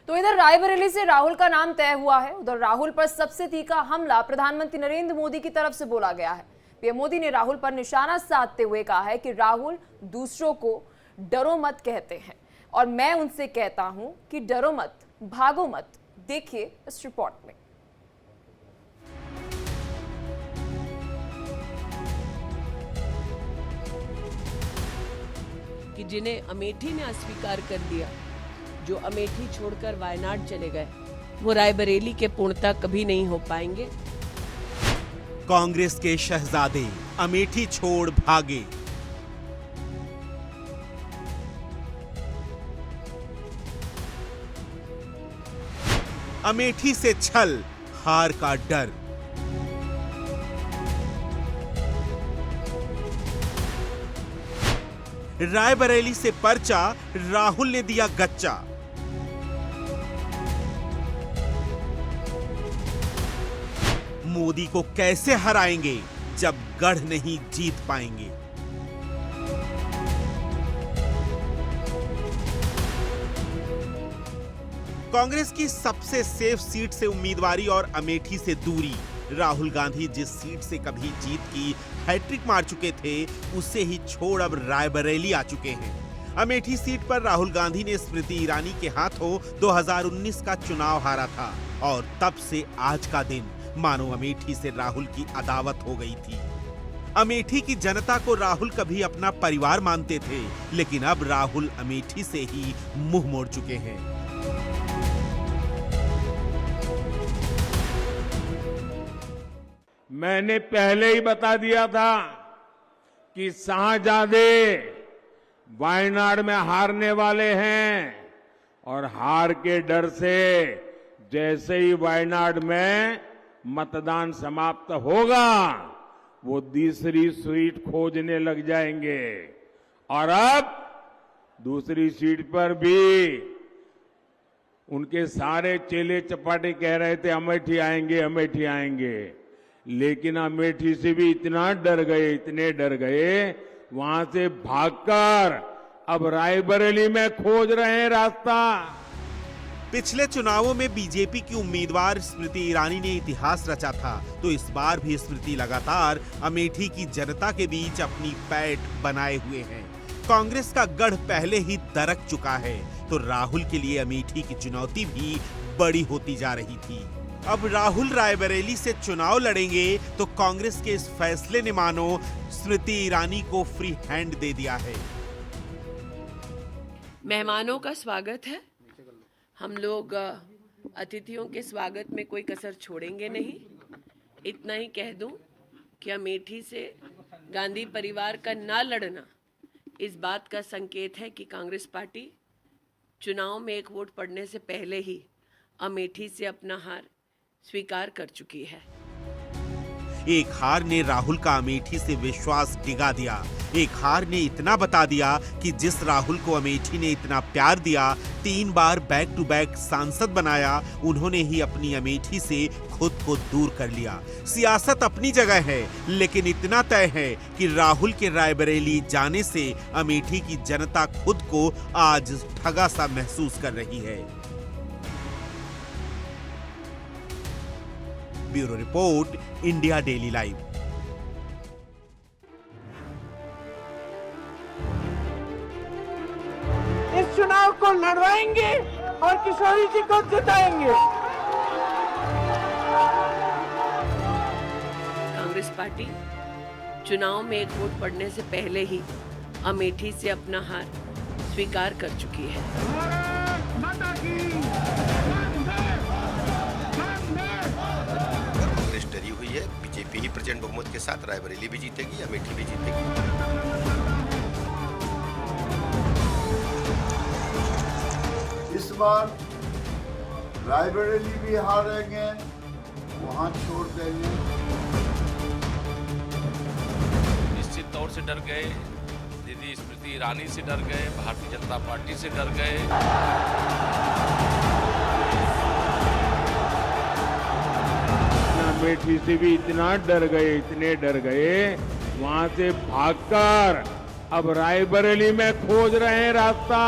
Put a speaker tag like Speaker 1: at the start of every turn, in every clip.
Speaker 1: तो इधर रायबरेली से राहुल का नाम तय हुआ है। उधर राहुल पर सबसे तीखा हमला प्रधानमंत्री नरेंद्र मोदी की तरफ से बोला गया है। पीएम मोदी ने राहुल पर निशाना साधते हुए कहा है कि राहुल दूसरों को डरो मत कहते हैं और मैं उनसे कहता हूं कि डरो मत, भागो मत। देखिए इस रिपोर्ट में।
Speaker 2: कि जिन्हें अमेठी ने अस्वीकार कर दिया, जो अमेठी छोड़कर वायनाड चले गए, वो रायबरेली के पूर्णता कभी नहीं हो पाएंगे।
Speaker 3: कांग्रेस के शहजादे अमेठी छोड़ भागे। अमेठी से छल, हार का डर। रायबरेली से पर्चा, राहुल ने दिया गच्चा। मोदी को कैसे हराएंगे जब गढ़ नहीं जीत पाएंगे। कांग्रेस की सबसे सेफ सीट से उम्मीदवारी और अमेठी से दूरी। राहुल गांधी जिस सीट से कभी जीत की हैट्रिक मार चुके थे, उसे ही छोड़ अब रायबरेली आ चुके हैं। अमेठी सीट पर राहुल गांधी ने स्मृति ईरानी के हाथों 2019 का चुनाव हारा था और तब से आज का दिन मानो अमेठी से राहुल की अदावत हो गई थी। अमेठी की जनता को राहुल कभी अपना परिवार मानते थे, लेकिन अब राहुल अमेठी से ही मुंह मोड़ चुके हैं।
Speaker 4: मैंने पहले ही बता दिया था कि शाहजादे वायनाड में हारने वाले हैं और हार के डर से जैसे ही वायनाड में मतदान समाप्त होगा, वो दूसरी सीट खोजने लग जाएंगे। और अब दूसरी सीट पर भी उनके सारे चेले चपाटे कह रहे थे अमेठी आएंगे, अमेठी आएंगे, लेकिन अमेठी से भी इतना डर गए, इतने डर गए, वहां से भागकर अब रायबरेली में खोज रहे हैं रास्ता।
Speaker 3: पिछले चुनावों में बीजेपी की उम्मीदवार स्मृति ईरानी ने इतिहास रचा था, तो इस बार भी स्मृति लगातार अमेठी की जनता के बीच अपनी पैठ बनाए हुए हैं। कांग्रेस का गढ़ पहले ही दरक चुका है, तो राहुल के लिए अमेठी की चुनौती भी बड़ी होती जा रही थी। अब राहुल रायबरेली से चुनाव लड़ेंगे तो कांग्रेस के इस फैसले ने मानो स्मृति ईरानी को फ्री हैंड दे दिया है।
Speaker 2: मेहमानों का स्वागत है। हम लोग अतिथियों के स्वागत में कोई कसर छोड़ेंगे नहीं। इतना ही कह दूं कि अमेठी से गांधी परिवार का ना लड़ना इस बात का संकेत है कि कांग्रेस पार्टी चुनाव में एक वोट पड़ने से पहले ही अमेठी से अपना हार स्वीकार कर चुकी है।
Speaker 3: एक हार ने राहुल का अमेठी से विश्वास डिगा दिया। एक हार ने इतना बता दिया कि जिस राहुल को अमेठी ने इतना प्यार दिया, 3 बार बैक टू बैक सांसद बनाया, उन्होंने ही अपनी अमेठी से खुद को दूर कर लिया। सियासत अपनी जगह है, लेकिन इतना तय है कि राहुल के रायबरेली जाने से अमेठी की जनता खुद को आज ठगा सा महसूस कर रही है। Bureau report, India daily live.
Speaker 5: इस चुनाव को लड़वाएंगे और किशोरी जी को जिताएंगे।
Speaker 2: कांग्रेस पार्टी चुनाव में एक वोट पड़ने से पहले ही अमेठी से अपना हार स्वीकार कर चुकी है।
Speaker 6: कांग्रेस डरी हुई है। बीजेपी ही प्रचंड बहुमत के साथ रायबरेली भी जीतेगी, अमेठी भी जीतेगी।
Speaker 7: इस बार रायबरेली भी हारेंगे, वहां छोड़ देंगे।
Speaker 8: निश्चित तौर से डर गए, दीदी स्मृति ईरानी से डर गए, भारतीय जनता पार्टी से डर गए।
Speaker 4: अमेठी से भी इतना डर गए, इतने डर गए, वहां से भागकर अब रायबरेली में खोज रहे हैं रास्ता।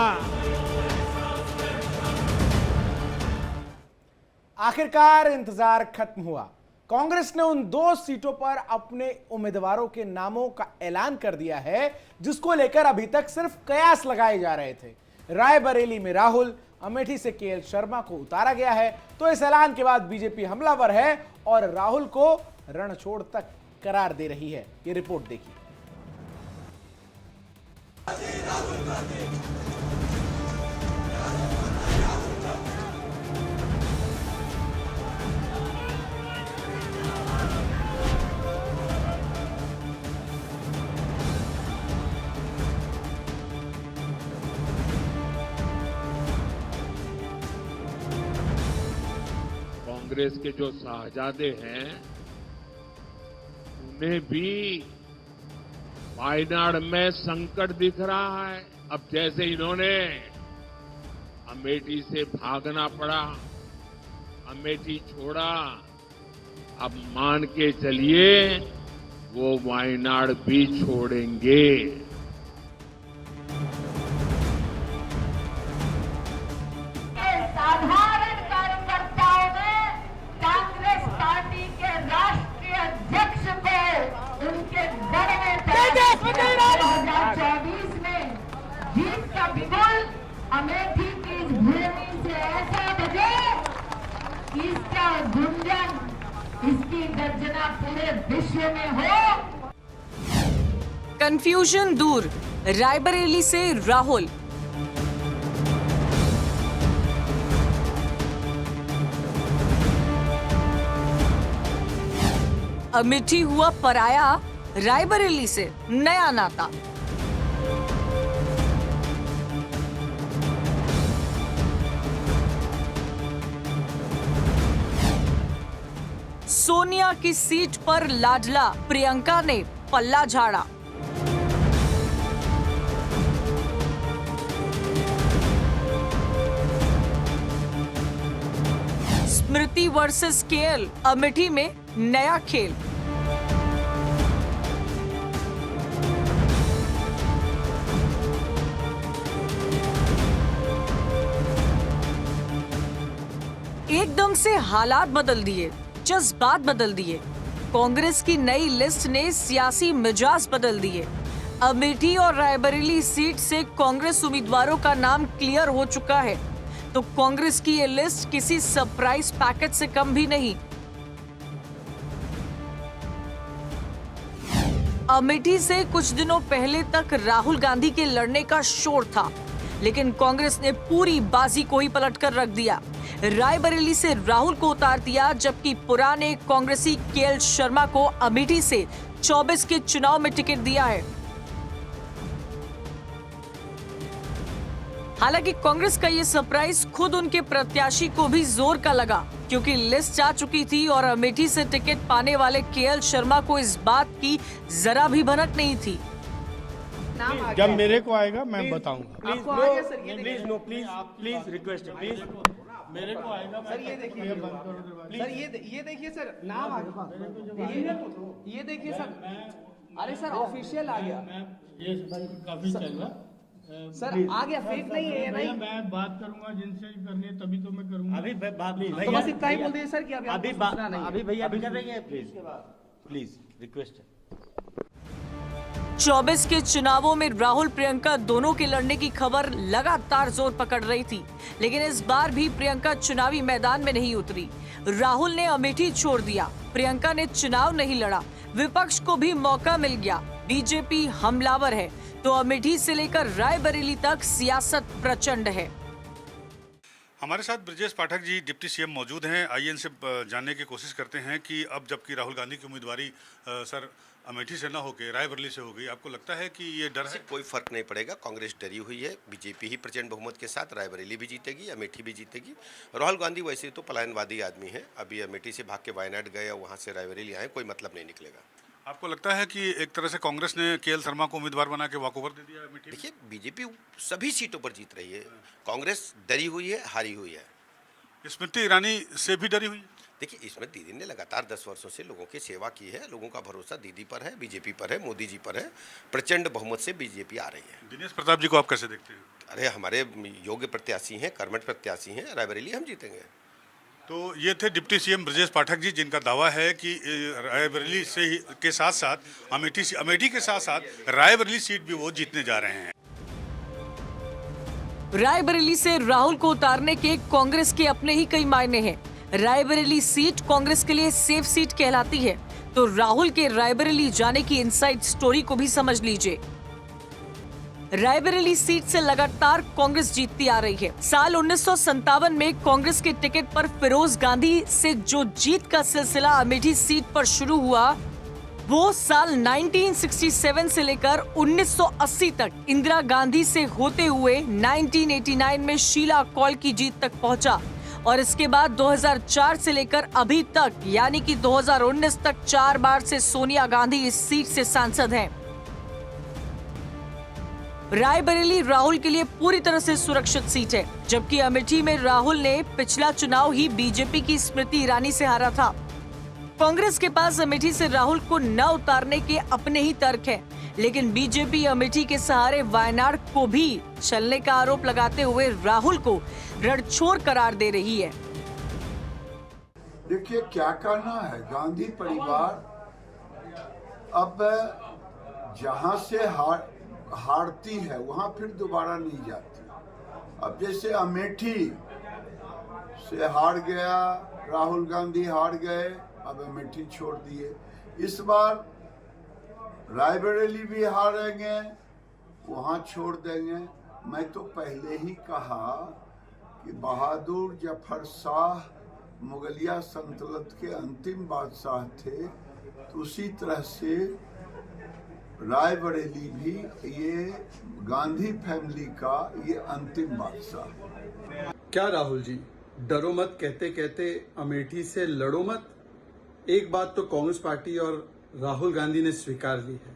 Speaker 9: आखिरकार इंतजार खत्म हुआ। कांग्रेस ने उन 2 सीटों पर अपने उम्मीदवारों के नामों का ऐलान कर दिया है जिसको लेकर अभी तक सिर्फ कयास लगाए जा रहे थे। रायबरेली में राहुल, अमेठी से केएल शर्मा को उतारा गया है। तो इस ऐलान के बाद बीजेपी हमलावर है और राहुल को रणछोड़ तक करार दे रही है। ये रिपोर्ट देखिए।
Speaker 4: कांग्रेस के जो शाहजादे हैं उन्हें भी वायनाड में संकट दिख रहा है। अब जैसे इन्होंने अमेठी से भागना पड़ा, अमेठी छोड़ा, अब मान के चलिए वो वायनाड भी छोड़ेंगे।
Speaker 10: साधारण कार्यकर्ताओं ने कांग्रेस पार्टी के राष्ट्रीय अध्यक्ष को उनके गढ़ में 2024 में जीत का बिगुल अमेठी की इस भूमि से ऐसा बजे कि इसका गुंजन, इसकी गर्जना पूरे विश्व में हो।
Speaker 11: कंफ्यूजन दूर, रायबरेली से राहुल। अमेठी हुआ पराया, रायबरेली से नया नाता। सोनिया की सीट पर लाडला प्रियंका ने पल्ला झाड़ा। स्मृति वर्सेस केएल, अमेठी में नया खेल। एकदम से हालात बदल दिए, जज्बात बदल दिए। कांग्रेस की नई लिस्ट ने सियासी मिजाज बदल दिए। अमेठी और रायबरेली सीट से कांग्रेस उम्मीदवारों का नाम क्लियर हो चुका है, तो कांग्रेस की ये लिस्ट किसी सरप्राइज पैकेज से कम भी नहीं। अमेठी से कुछ दिनों पहले तक राहुल गांधी के लड़ने का शोर था, लेकिन कांग्रेस ने पूरी बाजी को ही पलटकर रख दिया। रायबरेली से राहुल को उतार दिया, जबकि पुराने कांग्रेसी केएल शर्मा को अमेठी से 24 के चुनाव में टिकट दिया है। हालांकि कांग्रेस का ये सरप्राइज खुद उनके प्रत्याशी को भी जोर का लगा, क्योंकि लिस्ट आ चुकी थी और अमेठी से टिकट पाने वाले केएल शर्मा को इस बात की जरा भी भनक नहीं थी।
Speaker 5: जब मेरे को आएगा मैं बताऊंगा।
Speaker 12: आपको आ गया sir, please no, please request, please
Speaker 5: मेरे को आएगा
Speaker 12: सर। ये देखिए सर, ये देखिए सर, नाम आ गया। ये देखिए सर, अरे सर ऑफिशियल आ गया।
Speaker 5: ये काफी चल रहा
Speaker 12: सर, आ गया, फेक नहीं है। नहीं,
Speaker 5: मैं बात करूंगा जिनसे करनी है तभी तो मैं करूंगा।
Speaker 12: अभी तो बस इतना ही बोल दीजिए सर कि अभी भैया अभी कर रही है।
Speaker 5: प्लीज रिक्वेस्ट है।
Speaker 11: 24 के चुनावों में राहुल प्रियंका दोनों के लड़ने की खबर लगातार जोर पकड़ रही थी, लेकिन इस बार भी प्रियंका चुनावी मैदान में नहीं उतरी। राहुल ने अमेठी छोड़ दिया, प्रियंका ने चुनाव नहीं लड़ा, विपक्ष को भी मौका मिल गया। बीजेपी हमलावर है, तो अमेठी से लेकर रायबरेली तक सियासत प्रचंड है।
Speaker 13: हमारे साथ ब्रजेश पाठक जी डिप्टी सीएम मौजूद हैं। आइए इनसे जानने की कोशिश करते हैं कि अब जबकि राहुल गांधी की उम्मीदवारी सर अमेठी से ना होकर रायबरेली से हो गई, आपको लगता है कि ये डर है?
Speaker 6: कोई फर्क नहीं पड़ेगा। कांग्रेस डरी हुई है। बीजेपी ही प्रचंड बहुमत के साथ रायबरेली भी जीतेगी, अमेठी भी जीतेगी। राहुल गांधी वैसे तो पलायनवादी आदमी है, अभी अमेठी से भाग के वायनाड गए, वहाँ से रायबरेली आए, कोई मतलब नहीं निकलेगा।
Speaker 13: आपको लगता है कि एक तरह से कांग्रेस ने केएल शर्मा को उम्मीदवार बना के वॉकओवर दे दिया अमेठी?
Speaker 6: देखिए, बीजेपी सभी सीटों पर जीत रही है, कांग्रेस डरी हुई है, हारी हुई है।
Speaker 13: स्मृति ईरानी से भी डरी हुई है?
Speaker 6: देखिए, इसमें दीदी ने लगातार 10 वर्षों से लोगों की सेवा की है। लोगों का भरोसा दीदी पर है, बीजेपी पर है, मोदी जी पर है। प्रचंड बहुमत से बीजेपी आ रही है।
Speaker 13: दिनेश प्रताप जी को आप कैसे देखते हैं?
Speaker 6: अरे, हमारे योग्य प्रत्याशी हैं, कर्मठ प्रत्याशी हैं। रायबरेली हम जीतेंगे।
Speaker 13: तो ये थे डिप्टी सीएम ब्रजेश पाठक जी, जिनका दावा है कि रायबरेली के साथ साथ अमेठी के साथ साथ रायबरेली सीट भी वो जीतने जा रहे हैं।
Speaker 11: रायबरेली से राहुल को उतारने के कांग्रेस के अपने ही कई मायने हैं। रायबरेली सीट कांग्रेस के लिए सेफ सीट कहलाती है, तो राहुल के रायबरेली जाने की इनसाइड स्टोरी को भी समझ लीजिए। रायबरेली सीट से लगातार कांग्रेस जीतती आ रही है। साल 1957 में कांग्रेस के टिकट पर फिरोज गांधी से जो जीत का सिलसिला अमेठी सीट पर शुरू हुआ, वो साल 1967 से लेकर 1980 तक इंदिरा गांधी से होते हुए 1989 में शीला कौल की जीत तक पहुंचा और इसके बाद 2004 से लेकर अभी तक यानी कि 2019 तक 4 बार से सोनिया गांधी इस सीट से सांसद हैं। रायबरेली राहुल के लिए पूरी तरह से सुरक्षित सीट है, जबकि अमेठी में राहुल ने पिछला चुनाव ही बीजेपी की स्मृति ईरानी से हारा था। कांग्रेस के पास अमेठी से राहुल को न उतारने के अपने ही तर्क हैं, लेकिन बीजेपी अमेठी के सहारे वायनाड को भी चलने का आरोप लगाते हुए राहुल को रणछोड़ करार दे रही है।
Speaker 7: देखिए क्या करना है, गांधी परिवार अब जहां से हारती है वहां फिर दोबारा नहीं जाती। अब जैसे अमेठी से हार गया, राहुल गांधी हार गए, अब अमेठी छोड़ दिए। इस बार रायबरेली भी हारेंगे, वहां छोड़ देंगे। मैं तो पहले ही कहा कि बहादुर जफर शाह मुगलिया सल्तनत के अंतिम बादशाह थे, तो उसी तरह से रायबरेली भी ये गांधी फैमिली का ये अंतिम बादशाह।
Speaker 14: क्या राहुल जी, डरो मत कहते कहते अमेठी से लड़ो मत। एक बात तो कांग्रेस पार्टी और राहुल गांधी ने स्वीकार ली है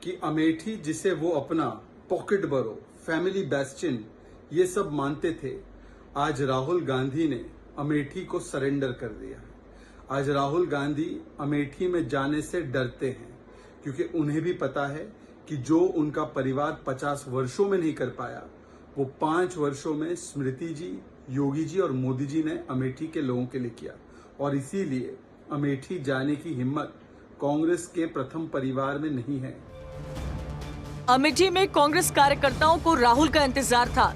Speaker 14: कि अमेठी, जिसे वो अपना पॉकेट बरो, फैमिली बेस्टिन ये सब मानते थे, आज राहुल गांधी ने अमेठी को सरेंडर कर दिया है। आज राहुल गांधी अमेठी में जाने से डरते हैं, क्योंकि उन्हें भी पता है कि जो उनका परिवार 50 वर्षों में नहीं कर पाया, वो 5 वर्षों में स्मृति जी, योगी जी और मोदी जी ने अमेठी के लोगों के लिए किया। और इसीलिए अमेठी जाने की हिम्मत कांग्रेस के प्रथम परिवार में नहीं है।
Speaker 11: अमेठी में कांग्रेस कार्यकर्ताओं को राहुल का इंतजार था,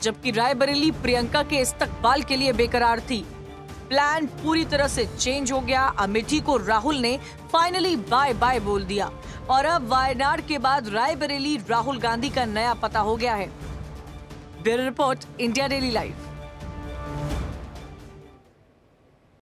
Speaker 11: जबकि रायबरेली प्रियंका के इस्तकबाल के लिए बेकरार थी। प्लान पूरी तरह से चेंज हो गया। अमेठी को राहुल ने फाइनली बाय बाय बोल दिया और अब वायनाड के बाद रायबरेली राहुल गांधी का नया पता हो गया है। Bureau report, India daily live.